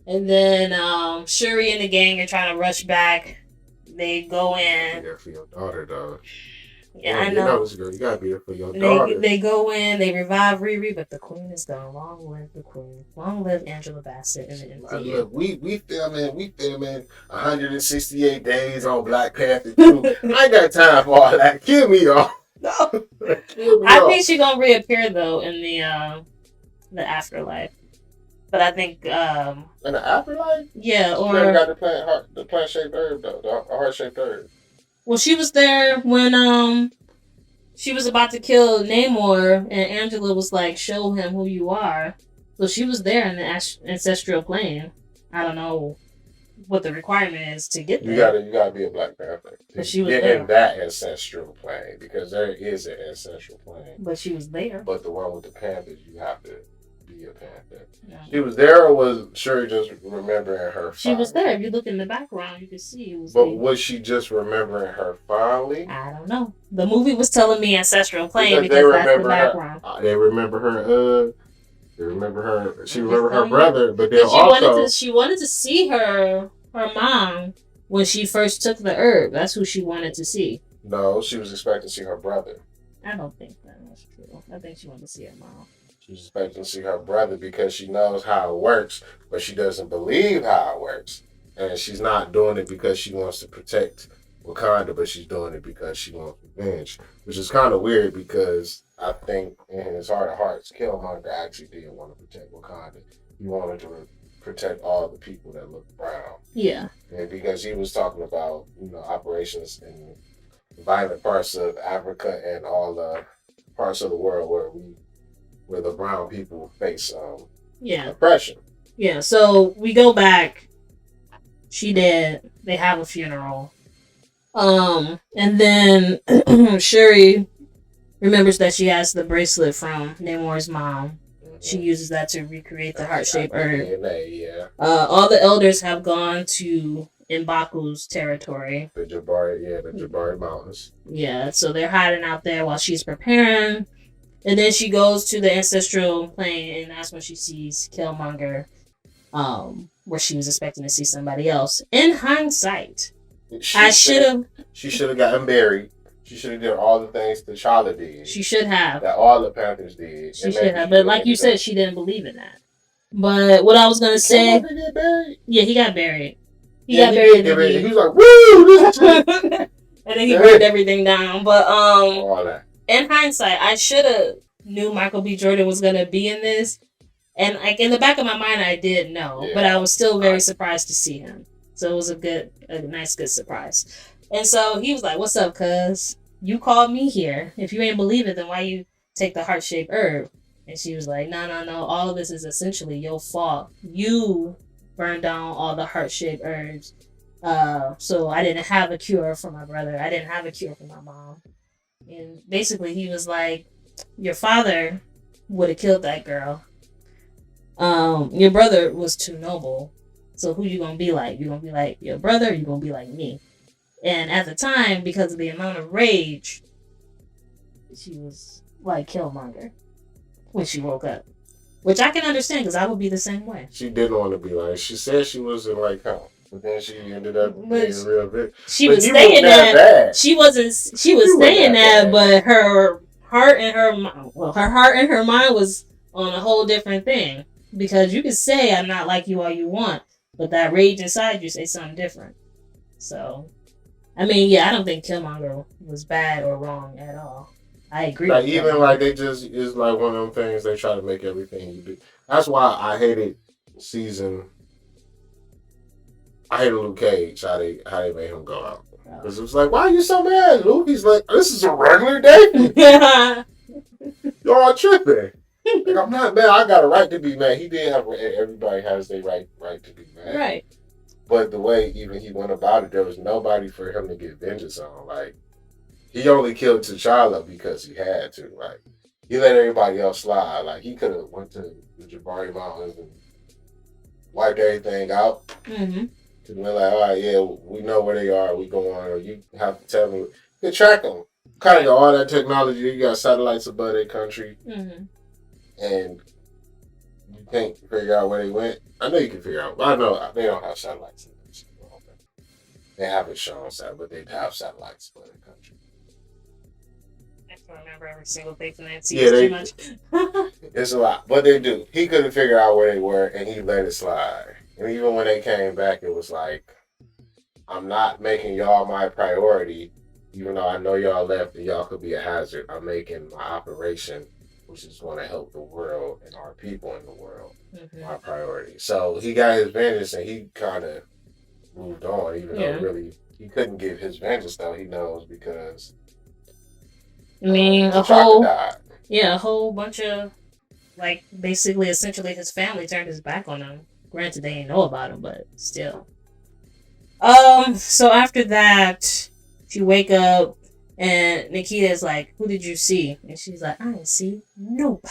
And then Shuri and the gang are trying to rush back. They go in. There for your daughter, though. Yeah, I You know. know this girl. You gotta be there for your daughter. They go in, they revive Riri, but the queen is gone. Long live the queen. Long live Angela Bassett in the MCU. Look, we filming 168 days on Black Panther 2. I ain't got time for all that. Kill me off. No. Kill me I off. think she's gonna reappear though in the afterlife. But I think in the afterlife? Yeah, or never got the plant shaped herb though, the heart shaped herb. Well, she was there when she was about to kill Namor, and Angela was like, "Show him who you are." So she was there in the ancestral plane. I don't know what the requirement is to get there. You gotta be a Black Panther But she was get there in that ancestral plane, because there is an ancestral plane. But she was there. But the one with the Panthers, you have to be a Panther. Yeah. She was there, or was Shuri just remembering her? She was there. If you look in the background, you can see it was. But was she just remembering her fondly? I don't know. The movie was telling me ancestral plane because they that's remember the background. They remember her. They remember her. She remembered her brother, but then she wanted to see her mom when she first took the herb. That's who she wanted to see. No, she was expecting to see her brother. I don't think that was true. I think she wanted to see her mom. She's expecting to see her brother because she knows how it works, but she doesn't believe how it works. And she's not doing it because she wants to protect Wakanda, but she's doing it because she wants revenge. Which is kind of weird, because I think in his heart of hearts, Killmonger actually did want to protect Wakanda. He wanted to protect all the people that look brown. Yeah. And because he was talking about, operations in violent parts of Africa and all the parts of the world where the brown people face oppression. Yeah, so we go back. She dead. They have a funeral. And then Shuri remembers that she has the bracelet from Namor's mom. Mm-hmm. She uses that to recreate the heart-shaped herb. Yeah. All the elders have gone to M'Baku's territory. The Jabari Mountains. Yeah, so they're hiding out there while she's preparing. And then she goes to the ancestral plane, and that's when she sees Killmonger, where she was expecting to see somebody else. In hindsight, she should have gotten buried. She should have done all the things T'Challa did. She should have. That all the Panthers did. She should have. But like you said, she didn't believe in that. But what I was going to say... Killmonger get buried? Yeah, he got buried. He got buried. He was like, woo! And then he burned everything down. But all that. In hindsight, I should have knew Michael B. Jordan was going to be in this. And like in the back of my mind, I did know. Yeah. But I was still very surprised to see him. So it was a nice, good surprise. And so he was like, "What's up, cuz? You called me here. If you ain't believe it, then why you take the heart-shaped herb?" And she was like, No. All of this is essentially your fault. You burned down all the heart-shaped herbs. So I didn't have a cure for my brother. I didn't have a cure for my mom. And basically he was like, your father would have killed that girl. Your brother was too noble. So who you gonna be like? You gonna be like your brother, or you gonna be like me? And at the time, because of the amount of rage, she was like Killmonger when she woke up. Which I can understand, because I would be the same way. She didn't want to be like, she said she wasn't like her. But then she ended up being real big. She was saying that. She was saying that, but her heart and her mind was on a whole different thing. Because you can say I'm not like you all you want, but that rage inside you say something different. So, I mean, yeah, I don't think Killmonger was bad or wrong at all. I agree. Like even like they just is like one of them things they try to make everything you do. That's why I hated Luke Cage, how they made him go out. Because it was like, why are you so mad, Luke? He's like, this is a regular day. Y'all tripping. Like, I'm not mad. I got a right to be mad. He did have. Everybody has their right to be mad. Right. But the way even he went about it, there was nobody for him to get vengeance on. Like, he only killed T'Challa because he had to. Like, he let everybody else slide. Like, he could have went to the Jabari Mountains and wiped everything out. Mm-hmm. Cause we're like, all right, yeah, we know where they are. We go on, or you have to tell me. You can track them. Kind of got all that technology. You got satellites above their country, and you can't figure out where they went. I know you can figure out. I know they don't have satellites in them. They haven't shown that, but they have satellites above their country. can't remember every single thing from that Yeah, season too much. it's a lot, but they do. He couldn't figure out where they were, and he let it slide. And even when they came back, it was like, I'm not making y'all my priority, even though I know y'all left and y'all could be a hazard. I'm making my operation, which is going to help the world and our people in the world, my priority. So he got his vengeance, and he kind of moved on, even though really he couldn't get his vengeance, though. He knows because I mean, a whole bunch of, like, basically, essentially, his family turned his back on him. Granted, they didn't know about him, but still. So after that, she wake up, and Nikita's like, "Who did you see?" And she's like, "I didn't see nobody."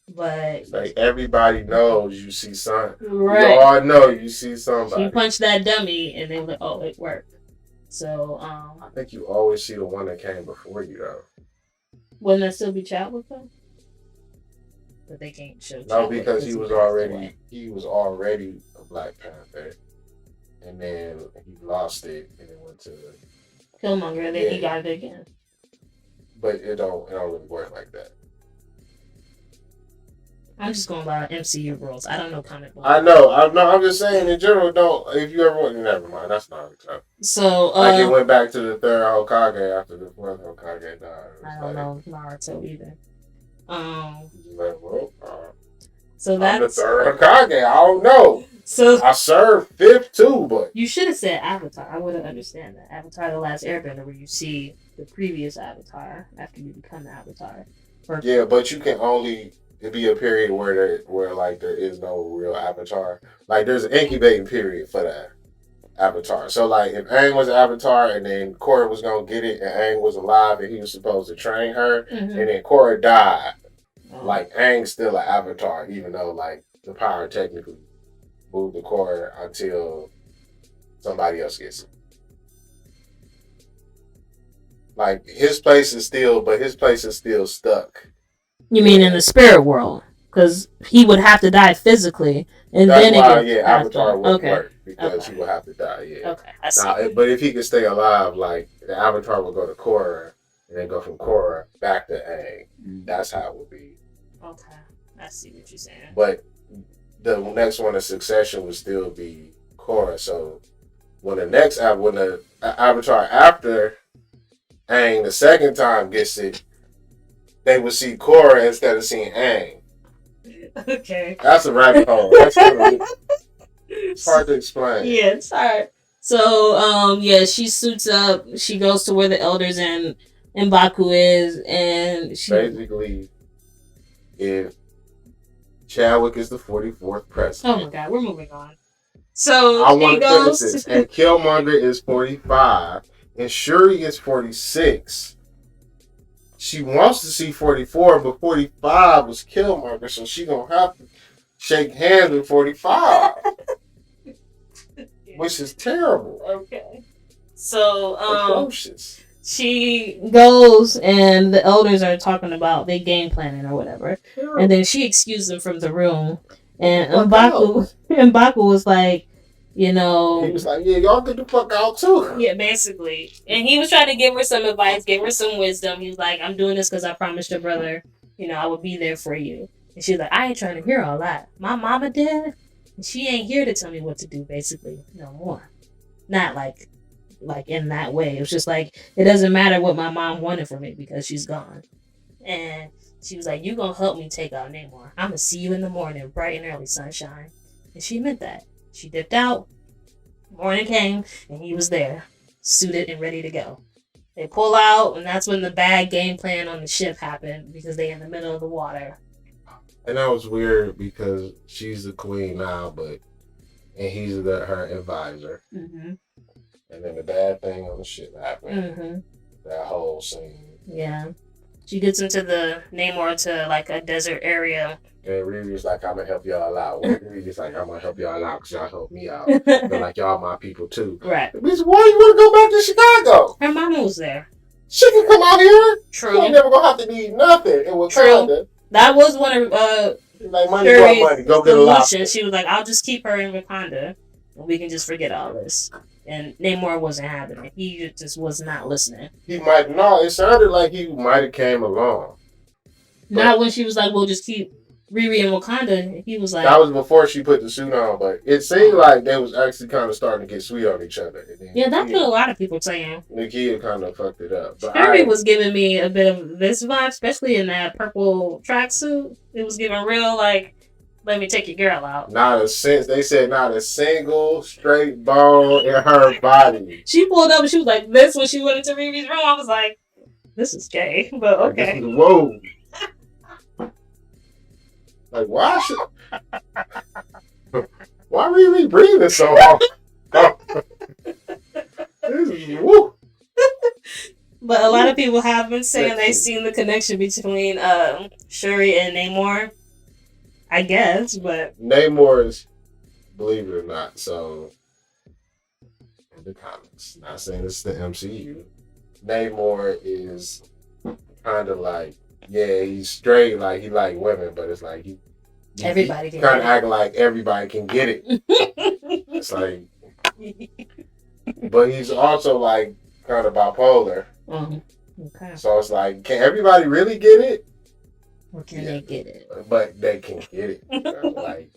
But like everybody knows you see something. Right. You all know you see somebody. She punched that dummy, and they were like, "Oh, it worked." So I think you always see the one that came before you, though. Wouldn't that still be Chadwick though? But they can't show. No, because he was already a Black Panther, and then he lost it, and it went to Killmonger, and then he got it again. But it don't really work like that. I'm just going by MCU rules. I don't know comic books. I know. I'm just saying in general. Don't if you ever want. Never mind. That's not acceptable. So like it went back to the third Hokage after the fourth Hokage died. I don't know Naruto either. So that's I'm the third Hokage. I don't know. So I served fifth too, but you should have said Avatar. I wouldn't understand that. Avatar: The Last Airbender, where you see the previous Avatar after you become the Avatar. Yeah, but you can only. It'd be a period where there is no real Avatar. Like there's an incubating period for that Avatar. So like if Aang was an Avatar and then Korra was gonna get it and Aang was alive and he was supposed to train her and then Korra died, like Aang's still an Avatar even though like the power technically moved to Korra until somebody else gets it. Like his place is still stuck. You mean in the spirit world? Because he would have to die physically, and that's then why, Avatar wouldn't work because he would have to die. Yeah. Okay. I see. But if he could stay alive, like the Avatar would go to Korra, and then go from Korra back to Aang. That's how it would be. Okay, I see what you're saying. But the next one in succession would still be Korra. So when the Avatar after Aang the second time gets it, they would see Korra instead of seeing Aang. Okay. That's a rabbit hole. It's hard to explain. Yeah, it's hard. So, she suits up. She goes to where the elders and Baku is, and she basically, if Chadwick is the 44th president. Oh my God, we're moving on. So I want to finish this. And Killmonger is 45, and Shuri is 46. She wants to see 44, but 45 was Killmonger, so she gonna have to shake hands with 45, which is terrible. Okay, so atrocious. She goes and the elders are talking about they game planning or whatever, and then she excused them from the room, and M'Baku was like, he was like, yeah, y'all get the fuck out too. Yeah, basically. And he was trying to give her some advice, give her some wisdom. He was like, I'm doing this because I promised your brother, I would be there for you. And she was like, I ain't trying to hear all that. My mama did, and she ain't here to tell me what to do, basically, no more. Not like in that way. It was just like, it doesn't matter what my mom wanted from me because she's gone. And she was like, you gonna help me take out Namor. I'm gonna see you in the morning, bright and early, sunshine. And she meant that. She dipped out. Morning came, and he was there, suited and ready to go. They pull out, and that's when the bad game plan on the ship happened because they in the middle of the water. And that was weird because she's the queen now, and he's her advisor. Mm-hmm. And then the bad thing on the ship happened. Mm-hmm. That whole scene. Yeah. She gets into the Namor to like a desert area. And Riri's like, I'm going to help y'all out. Riri's like, I'm going to help y'all out because y'all help me out. But like, y'all my people too. Right. Bitch, why you want to go back to Chicago? Her mama was there. She can come out here. True. She ain't never going to have to need nothing. It was true. That was one of like, money. Go get a lot. She was like, I'll just keep her in Wakanda. And we can just forget all this. And Namor wasn't having it. He just was not listening. It sounded like he might have came along. Not when she was like, we'll just keep Riri in Wakanda. He was like... That was before she put the suit on, but it seemed like they was actually kind of starting to get sweet on each other. Yeah, that's what a lot of people saying. Nakia kind of fucked it up. Shuri was giving me a bit of this vibe, especially in that purple tracksuit. It was giving real, like, let me take your girl out. They said not a single straight bone in her body. She pulled up and she was like this when she went into Riri's room. I was like, this is gay, but okay. Whoa. Like, why Riri breathing so hard? This is woo. But a lot of people have been saying they've seen the connection between Shuri and Namor. I guess, but Namor is, believe it or not, so in the comics, not saying it's the MCU, Namor is kind of like, yeah, he's straight, like he like women, but it's like he everybody can kind of acting like everybody can get it. It's like, but he's also like kind of bipolar. Okay. So it's like, can everybody really get it? Or can they get it? But they can get it. Like,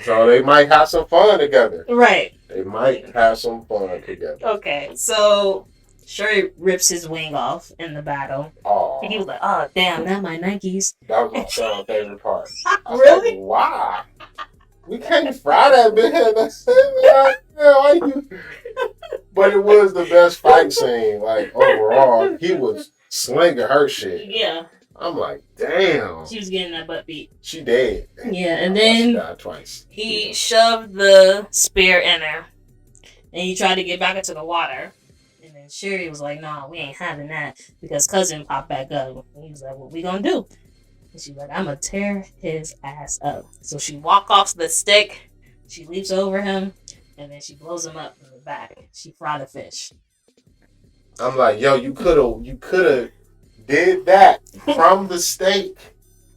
so they might have some fun together. Right. They might have some fun together. Okay, so Shuri rips his wing off in the battle. Oh. And he was like, oh, damn, not my Nikes. That was my favorite part. Really? Like, why? We can't fry that bitch. That's it. Why you? But it was the best fight scene. Like, overall, he was slinging her shit. Yeah. I'm like, damn. She was getting that butt beat. She dead. Yeah, and then she died twice. He shoved the spear in her. And he tried to get back into the water. And then Shuri was like, no, we ain't having that. Because cousin popped back up. And he was like, what we gonna do? And she was like, I'm gonna tear his ass up. So she walked off the stick. She leaps over him. And then she blows him up from the back. She fried a fish. I'm like, yo, you coulda did that from the stake,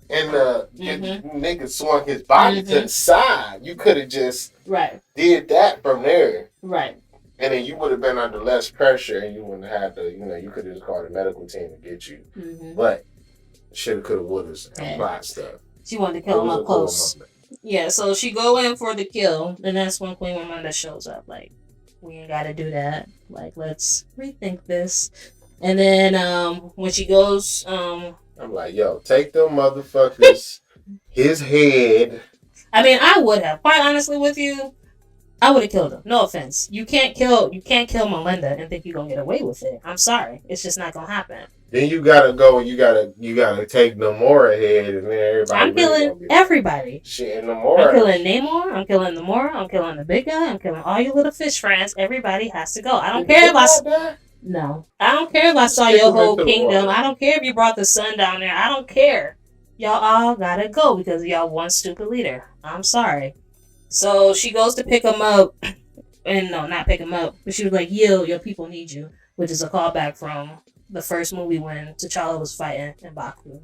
and the nigga swung his body to the side. You could have just did that from there. Right. And then you would have been under less pressure, and you wouldn't have had to, you could have just called a medical team to get you. But shoulda, coulda, woulda, and plot stuff. She wanted to kill him up close. Yeah, so she go in for the kill, and that's when Queen Ramonda shows up. Like, we ain't gotta do that. Like, let's rethink this. And then when she goes, I'm like, yo, take them motherfuckers, his head. I mean, I would have. Quite honestly with you, I would have killed him. No offense. You can't kill Melinda and think you're gonna get away with it. I'm sorry. It's just not gonna happen. Then you gotta go and you gotta take Namora head, and then everybody. I'm killing everybody. Shit, Namora. I'm killing Namor. I'm killing Namora. I'm killing the big guy. I'm killing all you little fish friends. Everybody has to go. I don't care if I don't care if I saw your whole kingdom. I don't care if you brought the sun down there. I don't care. Y'all all gotta go because y'all one stupid leader. I'm sorry. So she goes to pick him up, and no, not pick him up, but she was like, "Yield, your people need you," which is a callback from the first movie when T'Challa was fighting in Baku.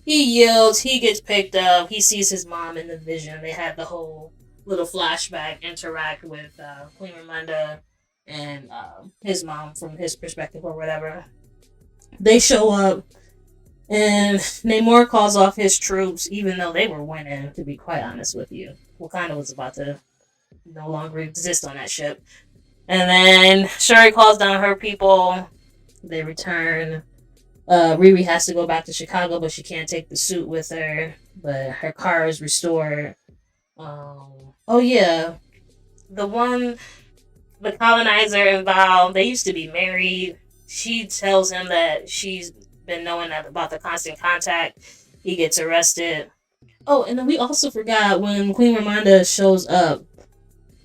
He yields. He gets picked up. He sees his mom in the vision. They had the whole little flashback interact with Queen Ramonda and his mom from his perspective or whatever. They show up, and Namor calls off his troops, even though they were winning, to be quite honest with you. Wakanda was about to no longer exist on that ship. And then Shuri calls down her people. They return. Riri has to go back to Chicago, but she can't take the suit with her. But her car is restored. Oh yeah. The colonizer and Val, they used to be married. She tells him that she's been knowing about the constant contact. He gets arrested. Oh, and then we also forgot when Queen Ramonda shows up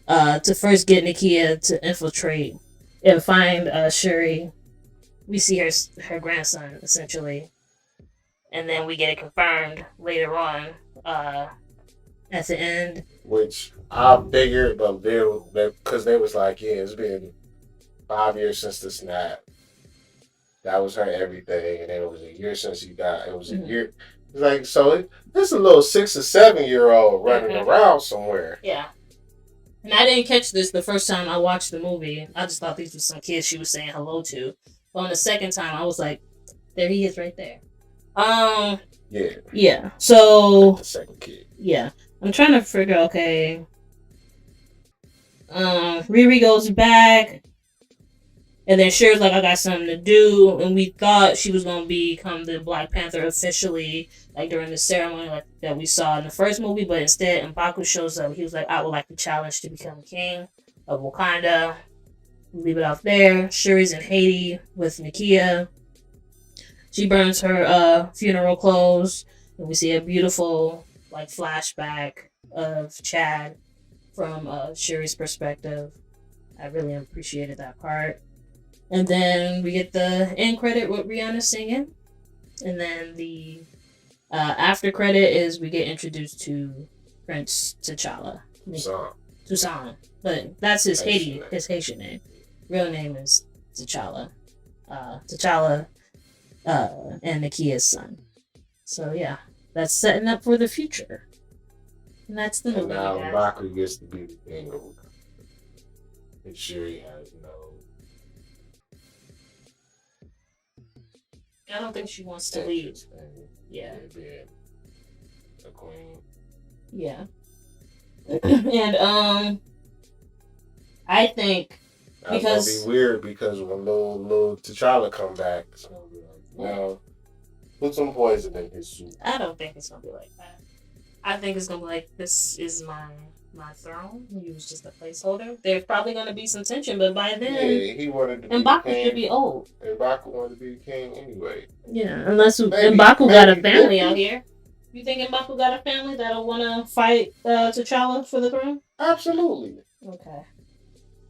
to first get Nakia to infiltrate and find Shuri. We see her grandson, essentially. And then we get it confirmed later on at the end. Which I figured, but because they was like, yeah, it's been 5 years since the snap. That was her everything. And then it was a year since he died. It was a year. It's like, so it's a little 6 or 7 year old running around somewhere. Yeah. And I didn't catch this the first time I watched the movie. I just thought these were some kids she was saying hello to. But on the second time, I was like, there he is right there. Yeah. Yeah. So The second kid. yeah. I'm trying to figure, okay. Riri goes back. And then Shuri's like, I got something to do. And we thought she was going to become the Black Panther officially, like during the ceremony like that we saw in the first movie. But instead, M'Baku shows up. He was like, I would like the challenge to become king of Wakanda. Leave it off there. Shuri's in Haiti with Nakia. She burns her funeral clothes. And we see a beautiful like flashback of Chad from Shuri's perspective. I really appreciated that part. And then we get the end credit with Rihanna singing. And then the after credit is we get introduced to Prince T'Challa. Toussaint. But that's his Haitian name. Real name is T'Challa. T'Challa and Nakia's son. So yeah, that's setting up for the future. And that's the movie. And now M'Baku gets to be the king of Wakanda. And Shuri has no... I don't think she wants to leave. Yeah. Being a queen. Yeah. And I think because that's gonna be weird because when little T'Challa come back, it's gonna be like, put some poison in his soup. I don't think it's gonna be like that. I think it's gonna be like, this is my throne. He was just a placeholder. There's probably gonna be some tension, but by then, he wanted to be M'Baku should be old. M'Baku wanted to be king anyway. Yeah, unless M'Baku got a family out here. You think M'Baku got a family that'll want to fight T'Challa for the throne? Absolutely. Okay.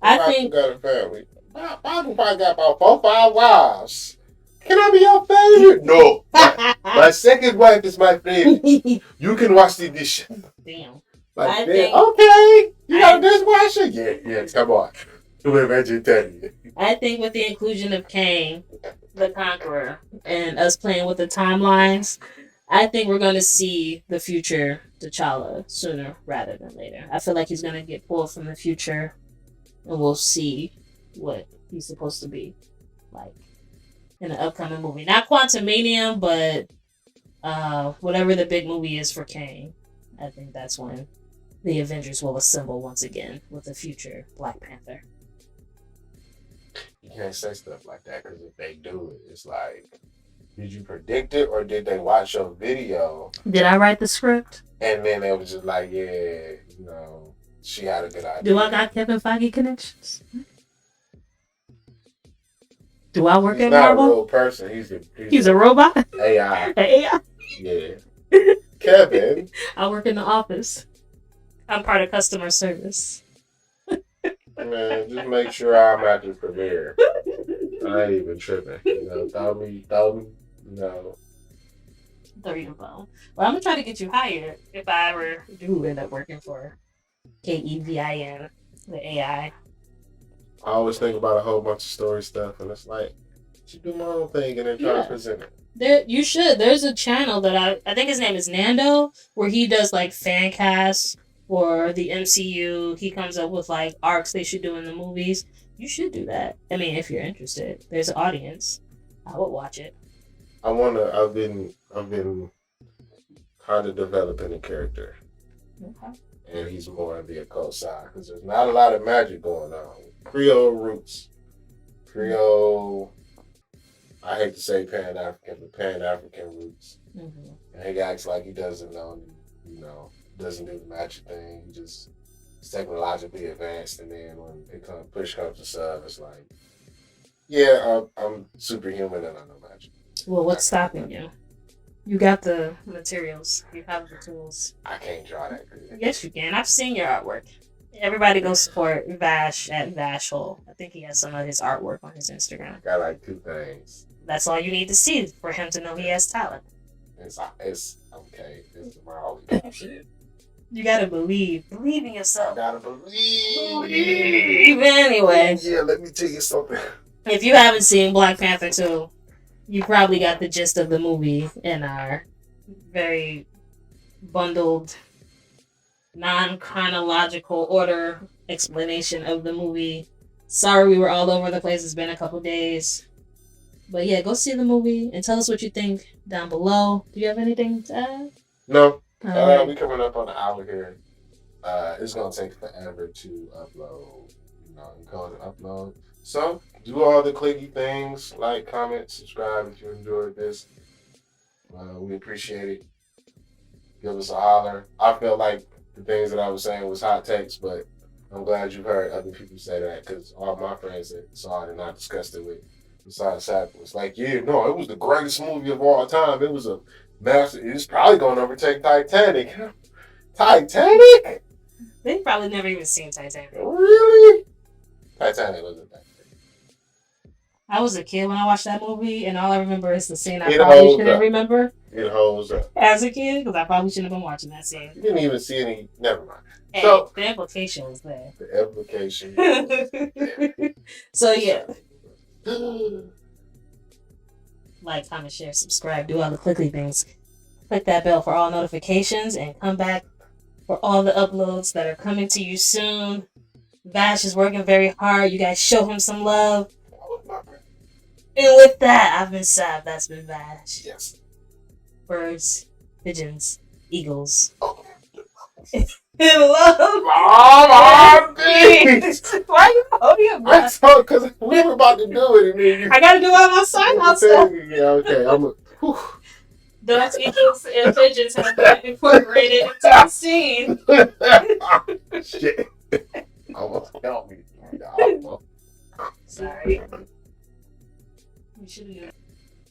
I think got a family. M'Baku probably got about 4 or 5 wives. Can I be your favorite? No. My second wife is my favorite. You can wash the dishes. Damn. Like, okay, you got a dishwasher? Yeah, come on. You're a vegetarian. I think with the inclusion of Kang, the Conqueror, and us playing with the timelines, I think we're going to see the future T'Challa sooner rather than later. I feel like he's going to get pulled from the future, and we'll see what he's supposed to be like in the upcoming movie. Not Quantumanium, but whatever the big movie is for Kang. I think that's when the Avengers will assemble once again with the future Black Panther. You can't say stuff like that because if they do it, it's like, did you predict it or did they watch your video? Did I write the script? And then they was just like, she had a good idea. Do I got Kevin Feige connections? Do I work at Marvel? He's not a real person. He's a robot? AI. AI? Yeah. Kevin. I work in the office. I'm part of customer service. Man, just make sure I'm at the premiere. I ain't even tripping. Throw me, Throw your phone. Well, I'm going to try to get you hired if I ever do end up working for KEVIN, the AI. I always think about a whole bunch of story stuff, and it's like, I should do my own thing and then try to present it. You should. There's a channel that I think his name is Nando, where he does like fan casts for the MCU. He comes up with like arcs they should do in the movies. You should do that. I mean, if you're interested, there's an audience. I would watch it. I've been kind of developing a character. Okay. And he's more on the occult side because there's not a lot of magic going on. Creole roots. Creole, I hate to say Pan-African, but Pan-African roots. Mm-hmm. And he acts like he doesn't know, doesn't do the magic thing. He just is technologically advanced, and then when push comes to shove, it's like, I'm superhuman and I know magic. Well, what's stopping you? You got the materials. You have the tools. I can't draw that good. Yes, you can. I've seen your artwork. Everybody go support Vash at Vashhole. I think he has some of his artwork on his Instagram. Got like 2 things. That's all you need to see for him to know he has talent. It's okay. This is my only option. You gotta believe. Believe in yourself. I gotta believe. Anyway. Yeah, let me tell you something. If you haven't seen Black Panther 2, you probably got the gist of the movie in our very bundled non-chronological order explanation of the movie. Sorry we were all over the place. It's been a couple days. But yeah, go see the movie and tell us what you think down below. Do you have anything to add? No. Right. We coming up on an hour here. It's gonna take forever to upload. Encode and upload. So do all the clicky things, like, comment, subscribe if you enjoyed this. We appreciate it. Give us a holler. I felt like the things that I was saying was hot takes, but I'm glad you heard other people say that because all my friends that saw it and I discussed it with besides Sapp was like, yeah, no, it was the greatest movie of all time. It was a master. It's probably going to overtake Titanic. Titanic? They probably never even seen Titanic. Really? Titanic wasn't that great. I was a kid when I watched that movie, and all I remember is the scene I probably shouldn't remember. It holds up. As a kid, because I probably shouldn't have been watching that scene. You didn't even see any. Never mind. Hey, so the implication was there. The implication was there. So yeah. Like, comment, share, subscribe, do all the clicky things. Click that bell for all notifications and come back for all the uploads that are coming to you soon. Vash is working very hard. You guys show him some love. And with that, I've been Sav. That's been Vash. Yes. Birds, pigeons, eagles. In love. Mom, why you holding your breath? I thought because we were about to do it. And then I gotta do all my sign out stuff. Yeah, okay. Those eagles and pigeons have been incorporated into the scene. Shit. Almost killed me. Sorry. We should have